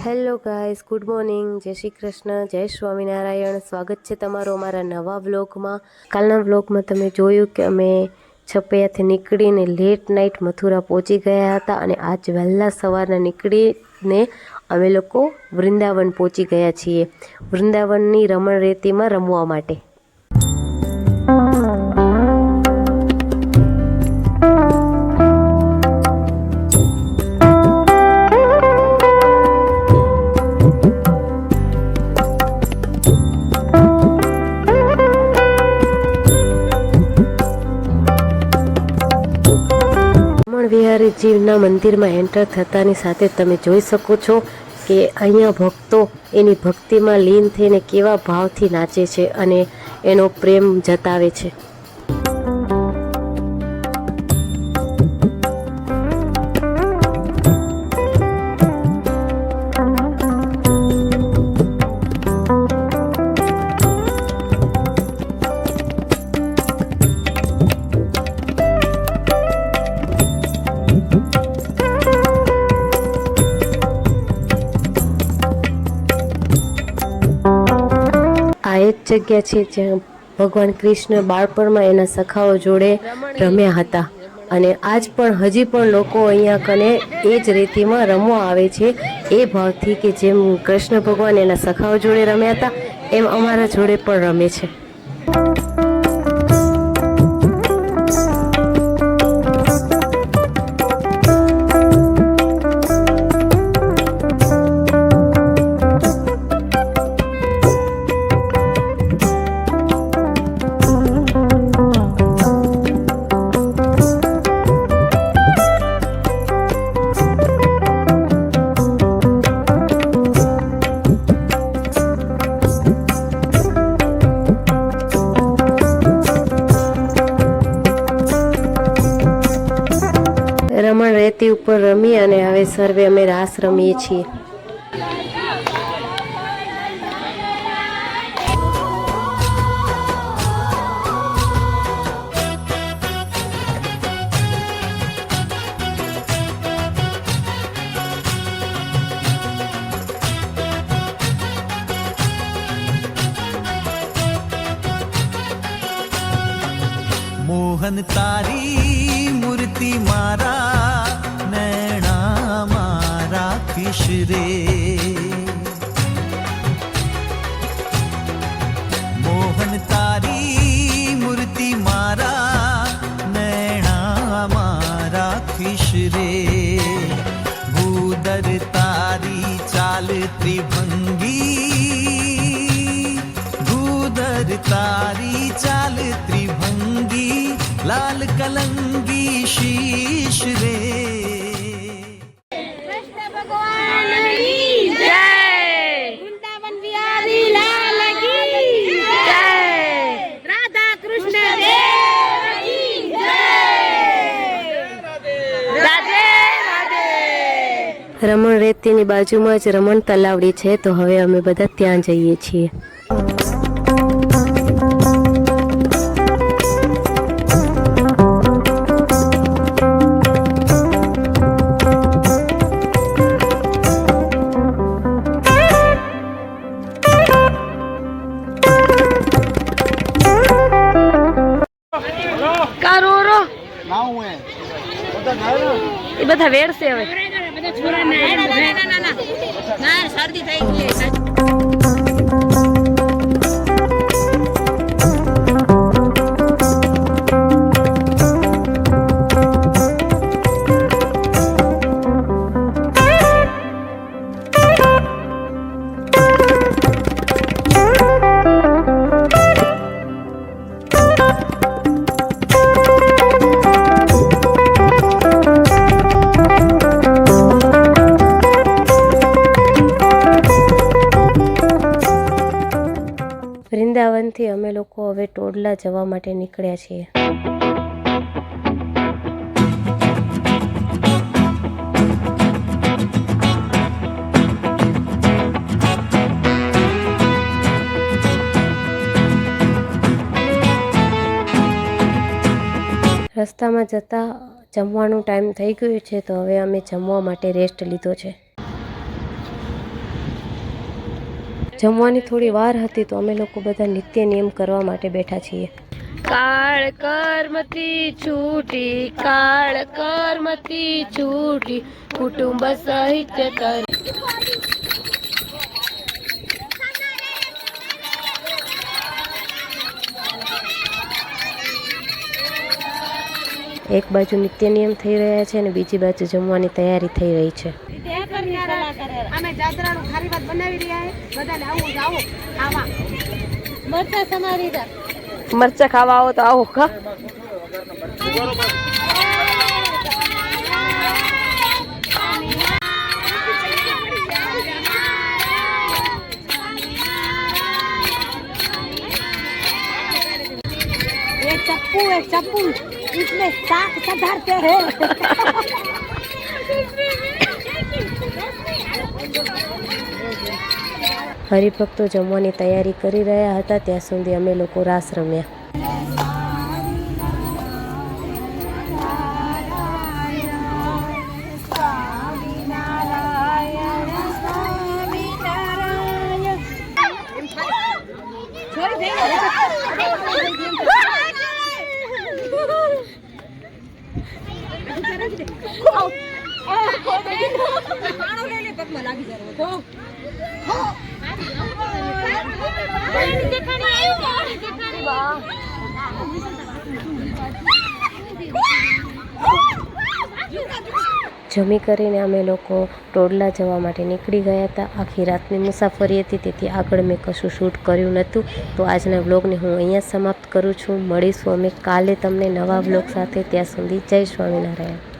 Hello guys, good morning, જય શ્રી કૃષ્ણ, જય સ્વામિનારાયણ। સ્વાગત છે તમારો અમારા નવા વ્લોગમાં। કાલના વ્લોગમાં તમે જોયું કે અમે છપૈયાથી નીકળીને લેટ નાઇટ મથુરા પહોંચી ગયા હતા અને આજ વહેલા સવારના નીકળીને અમે લોકો વૃંદાવન પહોંચી ગયા છીએ, વૃંદાવનની રમણ રેતીમાં રમવા માટે। વિહારીજીના મંદિરમાં એન્ટર થતાની સાથે તમે જોઈ શકો છો કે અહીંયા ભક્તો એની ભક્તિમાં લીન થઈને કેવા ભાવથી નાચે છે અને એનો પ્રેમ જતાવે છે। આ એક જગ્યા છે જ્યાં ભગવાન કૃષ્ણ બાળપણમાં એના સખાઓ જોડે રમ્યા હતા અને આજ પણ હજી પણ લોકો અહીંયા કને એ જ રેતીમાં રમવા આવે છે એ ભાવથી કે જેમ કૃષ્ણ ભગવાન એના સખાઓ જોડે રમ્યા હતા એમ અમારા જોડે પણ રમે છે। રમણ રેતી ઉપર રમી અને હવે સર્વે અમે રાસ રમીએ છીએ। મોહન તારી મૂર્તિ મારા નૈણા મારા કિશ રે, મોહન તારી મૂર્તિ મારા નૈણા મારા કિશ રે, ભૂદર તારી ચાલ ત્રિભંગી, ભૂદર તારી ચાલ ત્રિભંગી, लाल कलंगी शीश रे। कृष्ण भगवान की जय, वृंदावन बिहारी लाल की जय, राधा कृष्ण देव की जय, राधे राधे। રમણ રેતીની બાજુમાં જ રમણ તલાવડી છે તો હવે અમે બધા ત્યાં જઈએ છીએ। એ બધા વેડશે હવે બધા છોરા ના શરદી થઈ ગઈ છે। વૃંદાવનથી અમે લોકો હવે ટોડલા જવા માટે નીકળ્યા છીએ। રસ્તામાં જતા જમવાનું ટાઈમ થઈ ગયું છે તો હવે અમે જમવા માટે રેસ્ટ લીધો છે। જમવાની થોડી વાર હતી તો અમે લોકો બધા નિત્ય નિયમ કરવા માટે બેઠા છીએ. કાળ કર્મથી છૂટી, કાળ કર્મથી છૂટી, કુટુંબ સહિત કરી. એક બાજુ નિત્ય નિયમ થઈ રહ્યા છે અને બીજી બાજુ જમવાની તૈયારી થઈ રહી છે. અમે જાત્રાનું ખારી ભાત બનાવી રહ્યા છે. બધાને આવું આવો ખાવા. મરચા સમારી દા. મરચા ખાવા આવો તો આવો કા. एक चप्पू इसमें साग सधारते हैं. હરિભક્તો જમવાની તૈયારી કરી રહ્યા હતા ત્યાં સુધી અમે લોકો રાસ રમ્યા. જમી કરીને અમે લોકો ટોડલા જવા માટે નીકળી ગયા હતા. આખી રાતની મુસાફરી હતી તેથી આગળ મેં કશું શૂટ કર્યું નહોતું. તો આજના વ્લોગને હું અહીંયા સમાપ્ત કરું છું. મળીશું અમે કાલે તમને નવા વ્લોગ સાથે. ત્યાં સુધી જય સ્વામિનારાયણ.